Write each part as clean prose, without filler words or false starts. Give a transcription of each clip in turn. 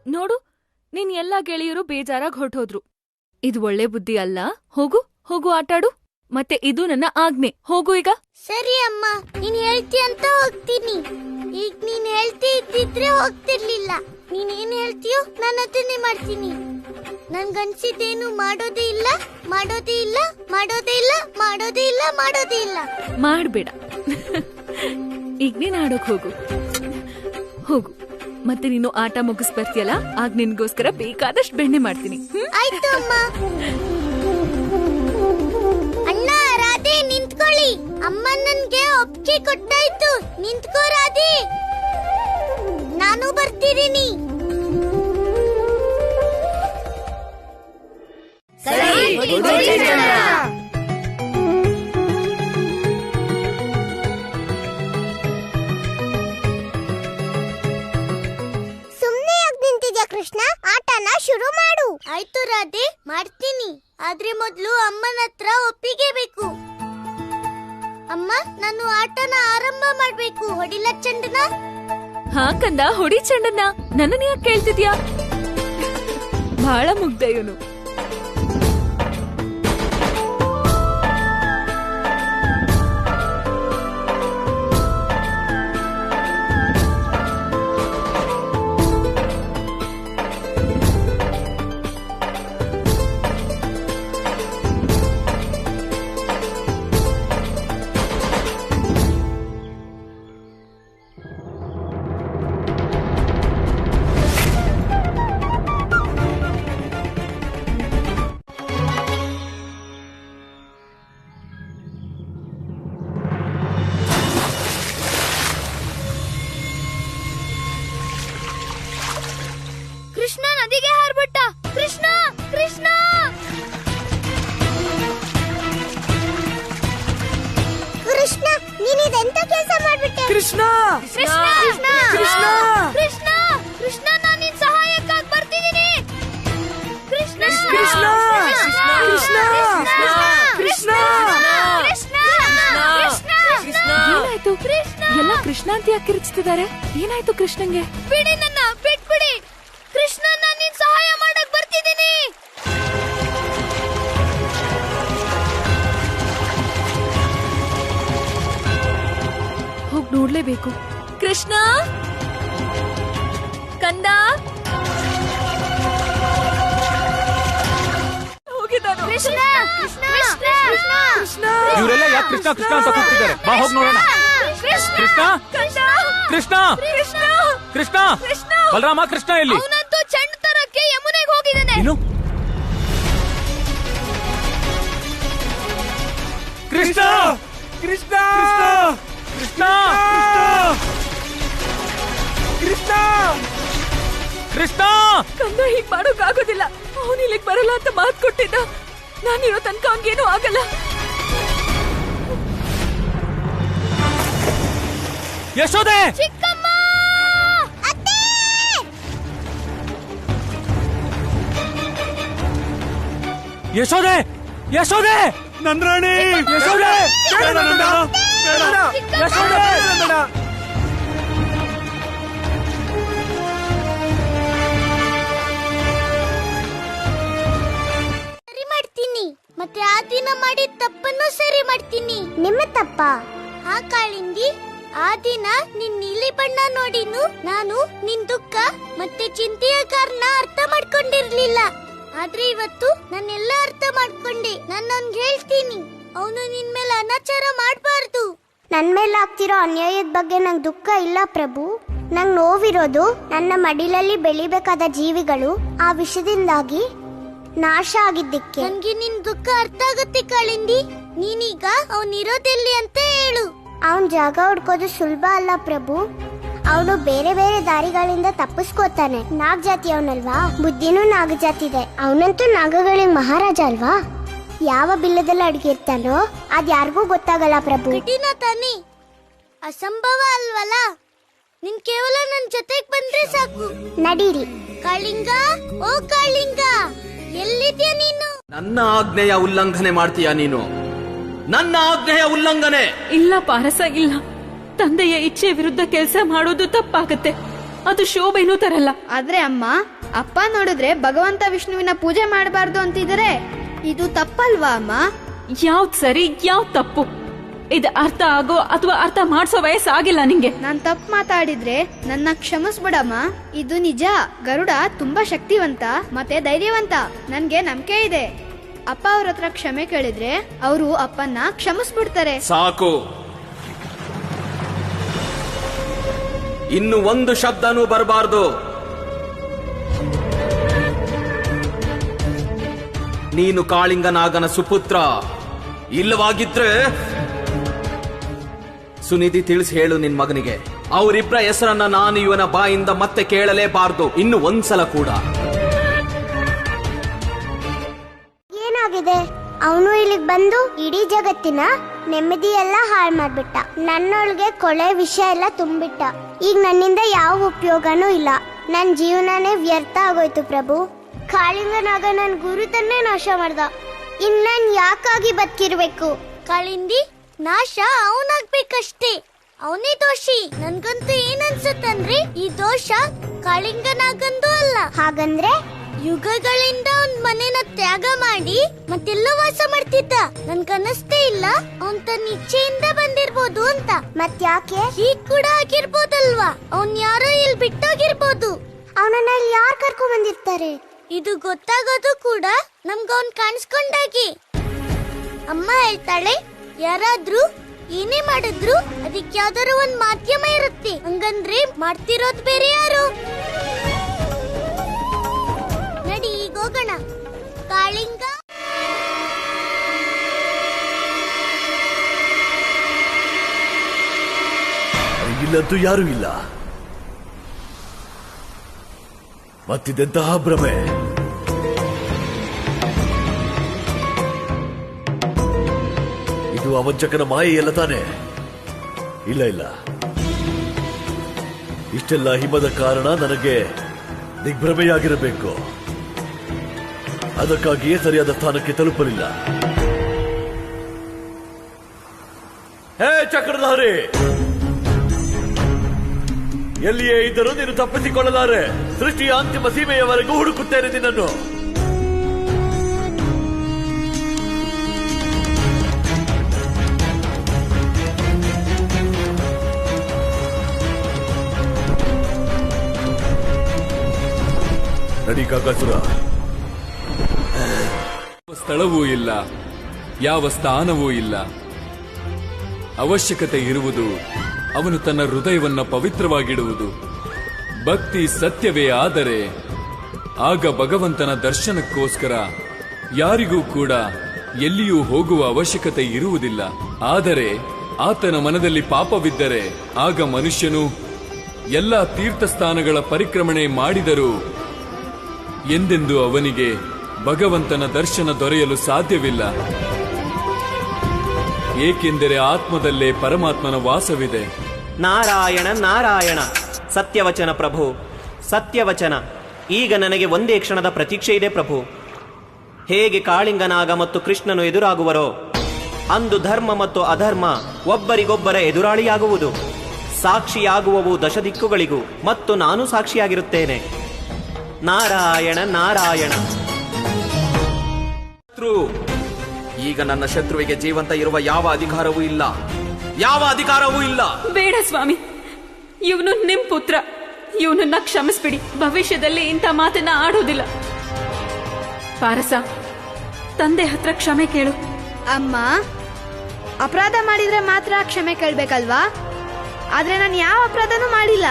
ನೋಡು, ನಿನ್ ಎಲ್ಲಾ ಗೆಳೆಯರು ಬೇಜಾರಾಗ್ ಹೊರಟೋದ್ರು. ಇದು ಒಳ್ಳೆ ಬುದ್ಧಿ ಅಲ್ಲ. ಹೋಗು ಹೋಗು ಆಟಾಡು. ಮತ್ತೆ ಇದು ನನ್ನ ಆಜ್ಞೆ. ಹೋಗು ಈಗ. ಸರಿ ಅಮ್ಮ, ನೀನ್ ಹೇಳ್ತಿ ಅಂತ ಹೋಗ್ತೀನಿ. ಈಗ ನೀನ್ ಹೇಳ್ತಿ ಇದ್ದಿದ್ರೆ ಹೋಗ್ತಿರ್ಲಿಲ್ಲ. ನೀನೇನ್ ಹೇಳ್ತೀಯೋ ನಾನು ಅದನ್ನೇ ಮಾಡ್ತೀನಿ. ನನ್ಗನ್ಸಿದ್ದೇನು ಮಾಡೋದೇ ಇಲ್ಲ, ಮಾಡೋದೇ ಇಲ್ಲ, ಮಾಡೋದೇ ಇಲ್ಲ, ಮಾಡೋದೇ ಇಲ್ಲ, ಮಾಡೋದೇ ಇಲ್ಲ. ಮಾಡ್ಬೇಡ. ಈಗ ನೀನ್ ಆಡೋಕ್ ಹೋಗು. ಹೋಗು. ಮತ್ತೆ ನೀನು ಆಟ ಮುಗಿಸ್ ಬರ್ತೀಯಲ್ಲ, ಆಗ ನಿನ್ಗೋಸ್ಕರ ಬೇಕಾದಷ್ಟು ಬೆಣ್ಣೆ ಮಾಡ್ತೀನಿ. ಆಯ್ತು ಅಮ್ಮ. ಅಣ್ಣ, ರಾಧೆ ನಿಂತ್ಕೊಳ್ಳಿ. ಅಮ್ಮ ನನ್ಗೆ ಒಪ್ಪಿಗೆ ಕೊಟ್ಟಾಯ್ತು. ನಿಂತ್ಕೋ ರಾಧೆ, ನಾನು ಬರ್ತಿದ್ದೀನಿ. ಸುಮ್ನೆ ಯಾಕೆ ನಿಂತಿದ್ಯಾ ಕೃಷ್ಣ? ಆಟನ ಶುರು ಮಾಡು. ಆಯ್ತು ರಾಧೆ, ಮಾಡ್ತೀನಿ. ಆದ್ರೆ ಮೊದ್ಲು ಅಮ್ಮನ ಹತ್ರ ಒಪ್ಪಿಗೆ ಬೇಕು. ಅಮ್ಮ, ನಾನು ಆಟನ ಆರಂಭ ಮಾಡ್ಬೇಕು. ಹೊಡಿಲ ಚೆಂಡನ? ಹಾ ಕಂದ, ಹೊಡಿ ಚೆಂಡನ್ನ. ನನ್ನನ್ನ ಯಾಕೆ ಕೇಳ್ತಿದ್ಯಾ? ಬಹಳ ಮುಗ್ಧ ಇವನು. ಕೃಷ್ಣ ನದಿಗೆ ಹಾರ್ಬಿಟ್ಟ. ಕೃಷ್ಣ, ಕೃಷ್ಣ, ಕೃಷ್ಣ, ನೀನಿದೆಂತ ಕೆಲಸ ಮಾಡ್ಬಿಟ್ಟೆ? ಕೃಷ್ಣ, ಕೃಷ್ಣ, ಕೃಷ್ಣ, ಕೃಷ್ಣ, ಕೃಷ್ಣ, ಕೃಷ್ಣ, ನಾನು ನಿನ್ ಸಹಾಯಕ್ಕಾಗಿ ಬರ್ತಿದ್ದೀನಿ. ಕೃಷ್ಣ, ಕೃಷ್ಣ, ಕೃಷ್ಣ, ಕೃಷ್ಣ, ಏನಾಯ್ತು? ಎಲ್ಲ ಕೃಷ್ಣ ಅಂತ ಯಾಕೆ ಕಿರ್ಚ್ತಿದ್ದಾರೆ? ಏನಾಯ್ತು ಕೃಷ್ಣಂಗೆ? ಬಿಡಿ ನನ್ನ, ಬಿಟ್ಬಿಡಿ. ಕೃಷ್ಣ, ನಾನು ನಿನ್ ಸಹಾಯ ಮಾಡಕ್ ಬರ್ತಿದ್ದೀನಿ. ಹೋಗ್ ನೋಡ್ಲೇಬೇಕು. ಕೃಷ್ಣ, ಕಂದ, ಹೋಗಿದ್ದಾನು. ಕೃಷ್ಣ, ಕೃಷ್ಣ, ಕೃಷ್ಣ, ಇವರೆಲ್ಲ ಯಾಕೆ ಕೃಷ್ಣ ಕೃಷ್ಣ ಅಂತ ಕೂಗ್ತಿದ್ದಾರೆ? ಬಾ ಹೋಗ್ ನೋಡೋಣ. ಕೃಷ್ಣ, ಕೃಷ್ಣ, ಕೃಷ್ಣ, ಬಲರಾಮ, ಕೃಷ್ಣ ಎಲ್ಲಿ? ಅವನಂತೂ ಚೆಂಡು ತರಕ್ಕೆ ಯಮುನೆಗೆ ಹೋಗಿದ್ದಾನೆ. ಇನ್ನು ಕೃಷ್ಣ, ಕೃಷ್ಣ, ಕೃಷ್ಣ, ಕೃಷ್ಣ, ಕೃಷ್ಣ. ಕಂದ, ಹೀಗ್ ಮಾಡೋಕ್ಕಾಗೋದಿಲ್ಲ. ಅವನು ಇಲ್ಲಿಗೆ ಬರಲ್ಲ ಅಂತ ಮಾತು ಕೊಟ್ಟಿದ್ದ. ನಾನಿರೋ ತನಕ ಅವ್ನಿಗೇನು ಆಗಲ್ಲ. ಯಶೋದೆ, ಚಿಕ್ಕಮ್ಮ, ಅತ್ತೆ, ಯಶೋದೆ, ಯಶೋದೆ, ನಂದ್ರಾಣಿ, ಯಶೋದೆ, ಯಶೋದೆ, ಸರಿ ಮಾಡ್ತೀನಿ. ಮತ್ತೆ ಆ ದಿನ ಮಾಡಿದ ತಪ್ಪನ್ನು ಸರಿ ಮಾಡ್ತೀನಿ. ನಿಮ್ಮ ತಪ್ಪ? ಆ ಕಾಳಿಂದಿ, ಆ ದಿನ ನಿನ್ ನೀಲಿ ಬಣ್ಣ ನೋಡಿನು ನಾನು ನಿನ್ ದುಃಖ ಮತ್ತೆ ಚಿಂತೆಯ ಕಾರಣ ಅರ್ಥ ಮಾಡ್ಕೊಂಡಿರ್ಲಿಲ್ಲ. ಆದ್ರೆ ಇವತ್ತು ನಾನೆಲ್ಲ ಅರ್ಥ ಮಾಡ್ಕೊಂಡೆ. ನಾನೊಂದ್ ಹೇಳ್ತೀನಿ, ಅವನು ನಿನ್ ಮೇಲೆ ಅನಾಚಾರ ಮಾಡ್ಬಾರ್ದು. ನನ್ ಮೇಲೆ ಆಗ್ತಿರೋ ಅನ್ಯಾಯದ ಬಗ್ಗೆ ನಂಗೆ ದುಃಖ ಇಲ್ಲ ಪ್ರಭು. ನಂಗೆ ನೋವಿರೋದು ನನ್ನ ಮಡಿಲಲ್ಲಿ ಬೆಳಿಬೇಕಾದ ಜೀವಿಗಳು ಆ ವಿಷದಿಂದಾಗಿ ನಾಶ ಆಗಿದ್ದಕ್ಕೆ. ನನ್ಗೆ ನಿನ್ ದುಃಖ ಅರ್ಥ ಆಗತ್ತೆ ಕಾಳಿಂದಿ. ನೀನೀಗ ಅವನಿರೋದೆಲ್ಲಿ ಅಂತ ಹೇಳು. ಅವನ್ ಜಾಗ ಹುಡ್ಕೋದು ಸುಲಭ ಅಲ್ಲ ಪ್ರಭು. ಅವನು ಬೇರೆ ಬೇರೆ ದಾರಿಗಳಿಂದ ತಪ್ಪಿಸ್ಕೋತಾನೆ. ನಾಗ್ ಜಾತಿ ಅವನಲ್ವಾ, ಬುದ್ಧಿನೂ ನಾಗ ಜಾತಿ ಇದೆ. ಅವನಂತೂ ನಾಗಗಳಿಗೆ ಮಹಾರಾಜ ಅಲ್ವಾ. ಯಾವ ಬಿಲ್ಲದಲ್ಲಿ ಅಡ್ಗಿರ್ತಾನೋ ಅದ್ ಯಾರಿಗೂ ಗೊತ್ತಾಗಲ್ಲ ಪ್ರಭು. ಕಠಿಣ ತಾನೆ, ಅಸಂಭವ ಅಲ್ವಲ್ಲ. ನಿನ್ ಕೇವಲ ನನ್ ಜೊತೆಗ್ ಬಂದ್ರೆ ಸಾಕು. ನಡೀರಿ. ಕಾಳಿಂಗ, ಓ ಕಾಳಿಂಗ, ಎಲ್ಲಿದ್ಯಾ ನೀನು? ನನ್ನ ಆಜ್ಞೆಯ ಉಲ್ಲಂಘನೆ ಮಾಡ್ತೀಯಾ ನೀನು? ನನ್ನ ಆಜ್ಞೆಯ ಉಲ್ಲಂಘನೆ? ಇಲ್ಲ ಪಾರಸ, ಇಲ್ಲ. ತಂದೆಯ ಇಚ್ಛೆ ವಿರುದ್ಧ ಕೆಲಸ ಮಾಡೋದು ತಪ್ಪಾಗತ್ತೆ. ಅದು ಶೋಭೆನೂ ತರಲ್ಲ. ಆದ್ರೆ ಅಮ್ಮ, ಅಪ್ಪ ನೋಡಿದ್ರೆ ಭಗವಂತ ವಿಷ್ಣುವಿನ ಪೂಜೆ ಮಾಡಬಾರ್ದು ಅಂತಿದ್ದಾರೆ. ಇದು ತಪ್ಪಲ್ವಾ ಅಮ್ಮ? ಯಾವ್ದ್ ಸರಿ ಯಾವ್ದ್ ತಪ್ಪು ಇದು ಅರ್ಥ ಆಗೋ ಅಥವಾ ಅರ್ಥ ಮಾಡ್ಸೋ ವಯಸ್ಸಾಗಿಲ್ಲ ನಿಂಗೆ. ನಾನ್ ತಪ್ಪು ಮಾತಾಡಿದ್ರೆ ನನ್ನ ಕ್ಷಮಿಸ್ಬಿಡಮ್ಮ. ಇದು ನಿಜ, ಗರುಡ ತುಂಬಾ ಶಕ್ತಿವಂತ ಮತ್ತೆ ಧೈರ್ಯವಂತ. ನನ್ಗೆ ನಂಬಿಕೆ ಇದೆ. ಅಪ್ಪ ಅವ್ರ ಹತ್ರ ಕ್ಷಮೆ ಕೇಳಿದ್ರೆ ಅವರು ಅಪ್ಪನ್ನ ಕ್ಷಮಿಸ್ಬಿಡ್ತಾರೆ. ಸಾಕು, ಇನ್ನು ಒಂದು ಶಬ್ದನೂ ಬರಬಾರ್ದು. ನೀನು ಕಾಳಿಂಗನಾಗನ ಸುಪುತ್ರ ಇಲ್ಲವಾಗಿದ್ರೆ ಸುನಿಧಿ ತಿಳಿಸಿ ಹೇಳು ನಿನ್ ಮಗನಿಗೆ. ಅವರಿಬ್ಬರ ಹೆಸರನ್ನ ನಾನು ಇವನ ಬಾಯಿಂದ ಮತ್ತೆ ಕೇಳಲೇಬಾರ್ದು ಇನ್ನು ಒಂದ್ಸಲ ಕೂಡ. ಏನಾಗಿದೆ? ಅವನು ಇಲ್ಲಿಗೆ ಬಂದು ಇಡೀ ಜಗತ್ತಿನ ನೆಮ್ಮದಿ ಎಲ್ಲ ಹಾಳು ಮಾಡ್ಬಿಟ್ಟ. ನನ್ನೊಳಗೆ ಕೊಳೆ ವಿಷಯ ಎಲ್ಲ ತುಂಬಿಟ್ಟ. ಈಗ ನನ್ನಿಂದ ಯಾವ ಉಪಯೋಗನೂ ಇಲ್ಲ. ನನ್ನ ಜೀವನನೇ ವ್ಯರ್ಥ ಆಗೋಯ್ತು ಪ್ರಭು. ಕಾಳಿಂಗನಾಗ ನನ್ ಗುರುತನ್ನೇ ನಾಶ ಮಾಡ್ದ. ಇನ್ ನಾನ್ ಯಾಕಾಗಿ ಬದುಕಿರ್ಬೇಕು? ಕಾಳಿಂದಿ ನಾಶ ಅವನಾಗ್ಬೇಕಷ್ಟೇ. ಅವನೇ ದೋಷಿ. ನನ್ಗಂತೂ ಏನನ್ಸುತ್ತಂದ್ರೆ ಈ ದೋಷ ಕಾಳಿಂಗನಾಗಂದು ಅಲ್ಲ. ಹಾಗಂದ್ರೆ ಯುಗಗಳಿಂದ ಅವನ್ ಮನೆನ ತ್ಯಾಗ ಮಾಡಿ ಮತ್ತೆಲ್ಲೋ ವಾಸ ಮಾಡ್ತಿದ್ದ. ನನ್ಗನ್ನಿಸ್ತೇ ಇಲ್ಲ ಅವನ್ ತನ್ನ ಇಚ್ಛೆಯಿಂದ ಬಂದಿರ್ಬೋದು ಅಂತ. ಮತ್ಯಾಕೆ? ಹೀಗ್ ಕೂಡ ಆಗಿರ್ಬೋದಲ್ವಾ? ಅವನ್ ಯಾರೋ ಇಲ್ಲಿ ಬಿಟ್ಟೋಗಿರ್ಬೋದು. ಅವನನ್ನ ಇಲ್ಲಿ ಯಾರು ಕರ್ಕೊಂಡ್ ಬಂದಿರ್ತಾರೆ? ಇದು ಗೊತ್ತಾಗೋದು ಕೂಡ ನಮ್ಗ ಅವನ್ ಕಾಣಿಸ್ಕೊಂಡಾಗಿ. ಅಮ್ಮ ಹೇಳ್ತಾಳೆ, ಯಾರಾದ್ರೂ ಏನೇ ಮಾಡಿದ್ರು ಅದಕ್ಕೆ ಯಾವ್ದಾರು ಒಂದ್ ಮಾಧ್ಯಮ ಇರುತ್ತೆ. ಹಂಗಂದ್ರೆ ಮಾಡ್ತಿರೋದ್ ಬೇರೆ ಯಾರು? ನಡಿ ಈಗ ಹೋಗೋಣ. ಕಾಳಿಂಗ ಇಲ್ಲಂತೂ ಯಾರೂ ಇಲ್ಲ. ಮತ್ತಿದೆಂತಹ ಭ್ರಮೆ? ಇದು ಅವಂಚಕನ ಮಾಯೆ ಎಲ್ಲ ತಾನೆ? ಇಲ್ಲ ಇಲ್ಲ, ಇಷ್ಟೆಲ್ಲ ಹಿಮದ ಕಾರಣ ನನಗೆ ದಿಗ್ಭ್ರಮೆಯಾಗಿರಬೇಕು. ಅದಕ್ಕಾಗಿಯೇ ಸರಿಯಾದ ಸ್ಥಾನಕ್ಕೆ ತಲುಪಲಿಲ್ಲ. ಹೇ ಚಕ್ರಧಾರಿ, ಎಲ್ಲಿಯೇ ಇದ್ದರೂ ನೀನು ತಪ್ಪಿಸಿಕೊಳ್ಳಲಾರೆ. ಸೃಷ್ಟಿಯ ಅಂತಿಮ ಸೀಮೆಯವರೆಗೂ ಹುಡುಕುತ್ತೇನೆ ನಿನ್ನನ್ನು. ನಡಿ ಕಾಕಾಸುರ. ಸ್ಥಳವೂ ಇಲ್ಲ, ಯಾವ ಸ್ಥಾನವೂ ಇಲ್ಲ. ಅವಶ್ಯಕತೆ ಇರುವುದು ಅವನು ತನ್ನ ಹೃದಯವನ್ನ ಪವಿತ್ರವಾಗಿಡುವುದು. ಭಕ್ತಿ ಸತ್ಯವೇ ಆದರೆ ಆಗ ಭಗವಂತನ ದರ್ಶನಕ್ಕೋಸ್ಕರ ಯಾರಿಗೂ ಕೂಡ ಎಲ್ಲಿಯೂ ಹೋಗುವ ಅವಶ್ಯಕತೆ ಇರುವುದಿಲ್ಲ. ಆದರೆ ಆತನ ಮನದಲ್ಲಿ ಪಾಪವಿದ್ದರೆ ಆಗ ಮನುಷ್ಯನು ಎಲ್ಲ ತೀರ್ಥಸ್ಥಾನಗಳ ಪರಿಕ್ರಮಣೆ ಮಾಡಿದರೂ ಎಂದೆಂದು ಅವನಿಗೆ ಭಗವಂತನ ದರ್ಶನ ದೊರೆಯಲು ಸಾಧ್ಯವಿಲ್ಲ. ಏಕೆಂದರೆ ಆತ್ಮದಲ್ಲೇ ಪರಮಾತ್ಮನ ವಾಸವಿದೆ. ನಾರಾಯಣ ನಾರಾಯಣ. ಸತ್ಯವಚನ ಪ್ರಭು, ಸತ್ಯವಚನ. ಈಗ ನನಗೆ ಒಂದೇ ಕ್ಷಣದ ಪ್ರತೀಕ್ಷೆ ಇದೆ ಪ್ರಭು. ಹೇಗೆ ಕಾಳಿಂಗನಾಗ ಮತ್ತು ಕೃಷ್ಣನು ಎದುರಾಗುವರೋ ಅಂದು ಧರ್ಮ ಮತ್ತು ಅಧರ್ಮ ಒಬ್ಬರಿಗೊಬ್ಬರ ಎದುರಾಳಿಯಾಗುವುದು. ಸಾಕ್ಷಿಯಾಗುವವು ದಶದಿಕ್ಕುಗಳಿಗೂ ಮತ್ತು ನಾನು ಸಾಕ್ಷಿಯಾಗಿರುತ್ತೇನೆ. ನಾರಾಯಣ ನಾರಾಯಣ. ಈಗ ನನ್ನ ಶತ್ರುವಿಗೆ ಜೀವಂತ ಇರುವ ಯಾವ ಅಧಿಕಾರವೂ ಇಲ್ಲ, ಯಾವ ಅಧಿಕಾರವೂ ಇಲ್ಲ. ಬೇಡ ಸ್ವಾಮಿ, ಇವನು ನಿಮ್ ಪುತ್ರ. ಇವನನ್ನ ಕ್ಷಮಿಸ್ಬಿಡಿ. ಭವಿಷ್ಯದಲ್ಲಿ ಇಂಥ ಮಾತನ್ನ ಆಡೋದಿಲ್ಲ. ಪಾರಸ, ತಂದೆ ಹತ್ರ ಕ್ಷಮೆ ಕೇಳು. ಅಮ್ಮ, ಅಪರಾಧ ಮಾಡಿದ್ರೆ ಮಾತ್ರ ಕ್ಷಮೆ ಕೇಳ್ಬೇಕಲ್ವಾ? ಆದ್ರೆ ನಾನು ಯಾವ ಅಪರಾಧನೂ ಮಾಡಿಲ್ಲ.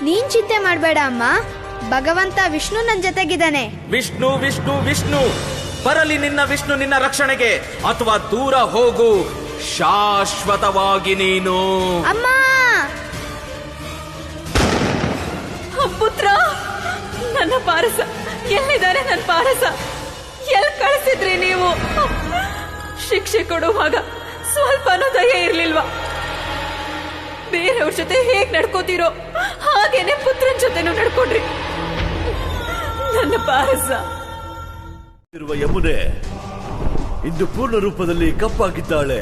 ನೀನ್ ಚಿಂತೆ ಮಾಡಬೇಡ ಅಮ್ಮ. ಭಗವಂತ ವಿಷ್ಣು ನನ್ನ ಜೊತೆಗಿದ್ದಾನೆ. ವಿಷ್ಣು ವಿಷ್ಣು ವಿಷ್ಣು ಬರಲಿ ನಿನ್ನ ವಿಷ್ಣು ನಿನ್ನ ರಕ್ಷಣೆಗೆ, ಅಥವಾ ದೂರ ಹೋಗು ಶಾಶ್ವತವಾಗಿ ನೀನು. ಅಮ್ಮ, ಪುತ್ರ, ನನ್ನ ಪಾರಸ ಎಲ್ಲಿದ್ದಾರೆ? ನನ್ನ ಪಾರಸ ಎಲ್ಲಿ ಕಳಿಸಿದ್ರಿ ನೀವು? ಶಿಕ್ಷೆ ಕೊಡುವಾಗ ಸ್ವಲ್ಪನೂ ದಯ ಇರ್ಲಿಲ್ವಾ? ಬೇರೆಯವ್ರ ಜೊತೆ ಹೇಗ್ ನಡ್ಕೋತಿರೋ ಹಾಗೇನೆ ಪುತ್ರನ್ ಜೊತೆನೂ ನಡ್ಕೊಂಡ್ರಿ. ನನ್ನ ಪಾರಸ. ಇರುವ ಯಮುನೆ ಇಂದು ಪೂರ್ಣ ರೂಪದಲ್ಲಿ ಕಪ್ಪಾಗಿದ್ದಾಳೆ.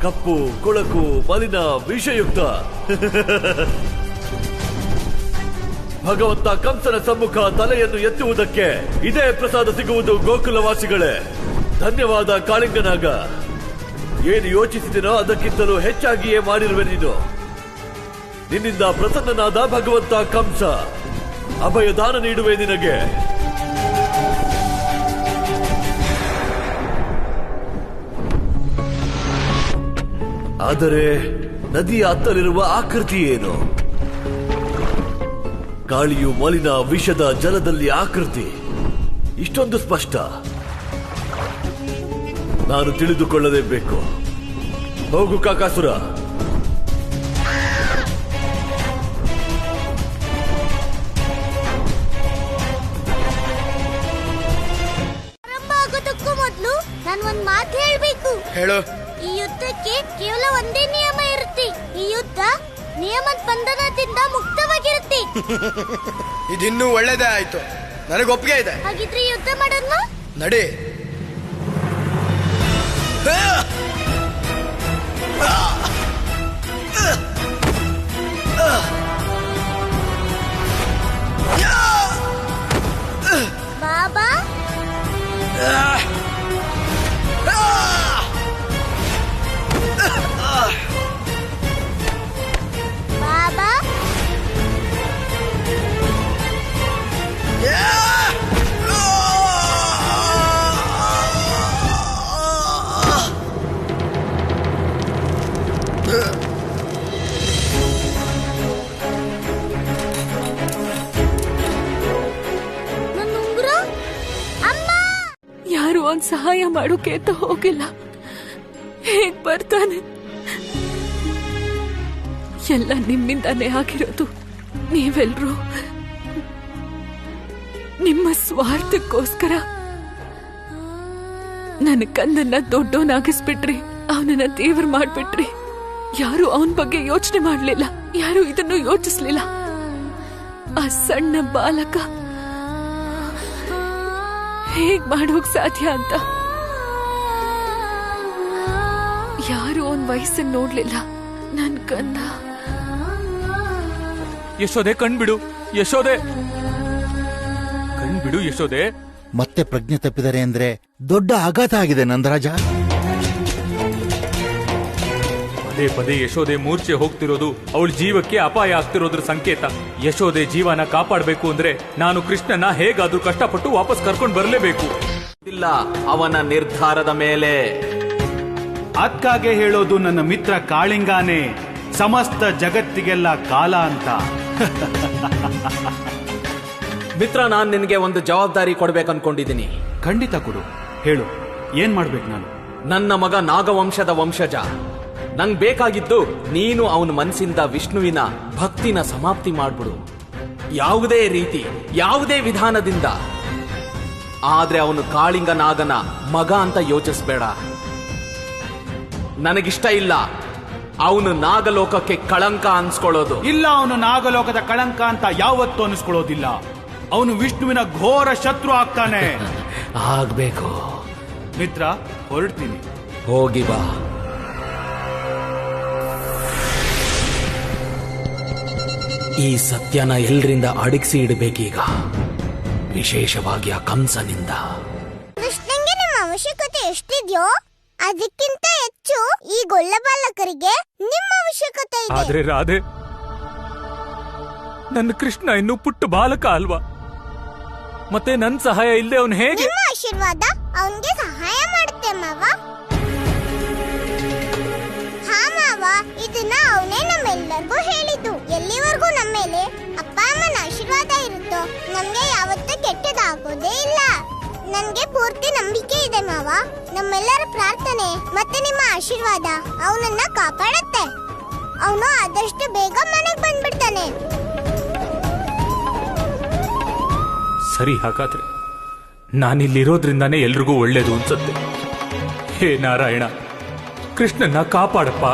ಕಪ್ಪು, ಕೊಳಕು, ಮಲಿನ, ವಿಷಯುಕ್ತ. ಭಗವಂತ ಕಂಸನ ಸಮ್ಮುಖ ತಲೆಯನ್ನು ಎತ್ತುವುದಕ್ಕೆ ಇದೇ ಪ್ರಸಾದ ಸಿಗುವುದು ಗೋಕುಲವಾಸಿಗಳೇ. ಧನ್ಯವಾದ ಕಾಳಿಂಗನಾಗ. ಏನು ಯೋಚಿಸಿದನೋ ಅದಕ್ಕಿಂತಲೂ ಹೆಚ್ಚಾಗಿಯೇ ಮಾಡಿರುವೆ ನೀನು. ನಿನ್ನಿಂದ ಪ್ರಸನ್ನನಾದ ಭಗವಂತ ಕಂಸ ಅಭಯದಾನ ನೀಡುವೆ ನಿನಗೆ. ಆದರೆ ನದಿಯ ಅತ್ತಲಿರುವ ಆಕೃತಿ ಏನು? ಗಾಳಿಯು ಮಲಿನ ವಿಷದ ಜಲದಲ್ಲಿ ಆಕೃತಿ ಇಷ್ಟೊಂದು ಸ್ಪಷ್ಟ. ನಾನು ತಿಳಿದುಕೊಳ್ಳಲೇಬೇಕು. ಹೋಗು ಕಾಕಾಸುರ. ಆರಂಭ ಆಗೋದಕ್ಕೂ ಮೊದಲು ನಾನು ಒಂದ್ ಮಾತು ಹೇಳ್ಬೇಕು. ಹೇಳು. ಈ ಯುದ್ಧಕ್ಕೆ ಕೇವಲ ಒಂದೇ ನಿಯಮ ಇರುತ್ತೆ. ಈ ಯುದ್ಧ ನಿಯಮದ ಬಂಧನದಿಂದ ಮುಕ್ತವಾಗಿರುತ್ತೆ. ಇದಿನ್ನೂ ಒಳ್ಳೇದೇ ಆಯ್ತು. ನನಗೆ ಒಪ್ಪಿಗೆ ಇದೆ. ಹಾಗಿದ್ರೆ ಈ ಯುದ್ಧ ಮಾಡೋಣ. ನಡಿ. ಬಾಬಾ ಬಾಬಾ ನನ್ನ ಉಂಗುರ. ಅಮ್ಮ ಯಾರು ಒಂದ್ ಸಹಾಯ ಮಾಡೋಕೆ ಅಂತ ಹೋಗಿಲ್ಲ. ಹೇಗ್ ಬರ್ತಾನೆ? ಎಲ್ಲ ನಿಮ್ಮಿಂದಾನೇ ಆಗಿರೋದು. ನೀವೆಲ್ರೂ ನಿಮ್ಮ ಸ್ವಾರ್ಥಕ್ಕೋಸ್ಕರ ನನ್ನ ಕಂದನ್ನ ದೊಡ್ಡವನಾಗಿಸ್ಬಿಟ್ರಿ. ಅವನನ್ನ ದೇವ್ರ ಮಾಡ್ಬಿಟ್ರಿ. ಯಾರು ಅವನ ಬಗ್ಗೆ ಯೋಚನೆ ಮಾಡ್ಲಿಲ್ಲ. ಯಾರು ಇದನ್ನು ಯೋಚಿಸ್ಲಿಲ್ಲ. ಆ ಸಣ್ಣ ಬಾಲಕ ಹೇಗ್ ಮಾಡೋಕ್ ಸಾಧ್ಯ ಅಂತ ಯಾರು ಅವನ್ ವಯಸ್ಸನ್ನು ನೋಡ್ಲಿಲ್ಲ. ನನ್ ಕಂದ. ಯಶೋದೆ ಕಣ್ಬಿಡು. ಯಶೋದೆ ಕಣ್ಬಿಡು. ಯಶೋದೆ ಮತ್ತೆ ಪ್ರಜ್ಞೆ ತಪ್ಪಿದರೆ ಅಂದ್ರೆ ದೊಡ್ಡ ಆಘಾತ ಆಗಿದೆ ನಂದರಾಜ. ಪದೇ ಪದೇ ಯಶೋದೆ ಮೂರ್ಛೆ ಹೋಗ್ತಿರೋದು ಅವಳ ಜೀವಕ್ಕೆ ಅಪಾಯ ಆಗ್ತಿರೋದ್ರ ಸಂಕೇತ. ಯಶೋದೆ ಜೀವನ ಕಾಪಾಡಬೇಕು ಅಂದ್ರೆ ನಾನು ಕೃಷ್ಣನ ಹೇಗಾದ್ರೂ ಕಷ್ಟಪಟ್ಟು ವಾಪಸ್ ಕರ್ಕೊಂಡು ಬರಲೇಬೇಕು. ಇಲ್ಲ ಅವನ ನಿರ್ಧಾರದ ಮೇಲೆ. ಅದ್ಕಾಗೆ ಹೇಳೋದು ನನ್ನ ಮಿತ್ರ ಕಾಳಿಂಗಾನೇ ಸಮಸ್ತ ಜಗತ್ತಿಗೆಲ್ಲ ಕಾಲ ಅಂತ. ಮಿತ್ರ, ನಾನ್ ನಿನಗೆ ಒಂದು ಜವಾಬ್ದಾರಿ ಕೊಡ್ಬೇಕನ್ಕೊಂಡಿದ್ದೀನಿ. ಖಂಡಿತ ಕೊಡು. ಹೇಳು, ಏನ್ ಮಾಡ್ಬೇಕು ನಾನು? ನನ್ನ ಮಗ ನಾಗವಂಶದ ವಂಶಜ. ನಂಗ್ ಬೇಕಾಗಿದ್ದು ನೀನು ಅವನ ಮನಸ್ಸಿಂದ ವಿಷ್ಣುವಿನ ಭಕ್ತಿನ ಸಮಾಪ್ತಿ ಮಾಡ್ಬಿಡು. ಯಾವುದೇ ರೀತಿ, ಯಾವುದೇ ವಿಧಾನದಿಂದ. ಆದ್ರೆ ಅವನು ಕಾಳಿಂಗ ನಾಗನ ಮಗ ಅಂತ ಯೋಚಿಸ್ಬೇಡ. ನನಗಿಷ್ಟ ಇಲ್ಲ ಅವನು ನಾಗಲೋಕಕ್ಕೆ ಕಳಂಕ ಅನ್ಸ್ಕೊಳ್ಳೋದು. ಇಲ್ಲ, ಅವನು ನಾಗಲೋಕದ ಕಳಂಕ ಅಂತ ಯಾವತ್ತೂ ಅನಿಸ್ಕೊಳ್ಳೋದಿಲ್ಲ. ಅವನು ವಿಷ್ಣುವಿನ ಘೋರ ಶತ್ರು ಆಗ್ತಾನೆ. ಆಗ್ಬೇಕು. ಮಿತ್ರ, ಹೊರಡ್ತೀನಿ. ಹೋಗಿ ಬಾ. ಈ ಸತ್ಯನ ಎಲ್ರಿಂದ ಅಡಗಿಸಿ ಇಡಬೇಕೀಗ, ವಿಶೇಷವಾಗಿ ಆ ಕಂಸನಿಂದ. ಕೃಷ್ಣಂಗೆ ನಮ್ಮ ಅವಶ್ಯಕತೆ ಎಷ್ಟಿದ್ಯೋ ಅದಕ್ಕಿಂತ ಹೆಚ್ಚು ಈ ಗೊಲ್ಲ ಬಾಲಕರಿಗೆ ನಿಮ್ಮ ಅವಶ್ಯಕತೆ ಇದೆ. ಆದ್ರೆ ರಾಧೆ, ನನ್ನ ಕೃಷ್ಣ ಇನ್ನು ಪುಟ್ಟ ಬಾಲಕ ಅಲ್ವಾ? ಮತ್ತೆ ನನ್ ಸಹಾಯ ಇಲ್ಲದೆ ಅವನು ಹೇಗೆ? ನಿಮ್ಮ ಆಶೀರ್ವಾದ ಅವನ್ಗೆ ಸಹಾಯ ಮಾಡುತ್ತೆ ಮಾವ. ಹಾ ಮಾವ, ಇದನ್ನ ಅವನೇ ನಮ್ಮೆಲ್ಲರಿಗೂ ಹೇಳಿದ್ದು. ಎಲ್ಲಿವರೆಗೂ ನಮ್ಮ ಮೇಲೆ ಅಪ್ಪ ಅಮ್ಮನ ಆಶೀರ್ವಾದ ಇರುತ್ತೋ ನಮ್ಗೆ ಯಾವತ್ತೂ ಕೆಟ್ಟದಾಗೋದೇ ಇಲ್ಲ. ನನ್ಗೆ ಪೂರ್ತಿ ನಂಬಿಕೆ ಇದೆ ಮಾವ. ನಮ್ಮೆಲ್ಲರ ಪ್ರಾರ್ಥನೆ ಮತ್ತೆ ನಿಮ್ಮ ಆಶೀರ್ವಾದ ಅವನನ್ನ ಕಾಪಾಡುತ್ತೆ. ಅವನು ಆದಷ್ಟು ಬೇಗ ಮನೆಗೆ ಬಂದ್ಬಿಡ್ತಾನೆ. ಸರಿ, ಹಾಗಾದ್ರೆ ನಾನಿಲ್ಲಿರೋದ್ರಿಂದಾನೇ ಎಲ್ರಿಗೂ ಒಳ್ಳೇದು ಅನ್ಸುತ್ತೆ. ಹೇ ನಾರಾಯಣ, ಕೃಷ್ಣನ್ನ ಕಾಪಾಡಪ್ಪ.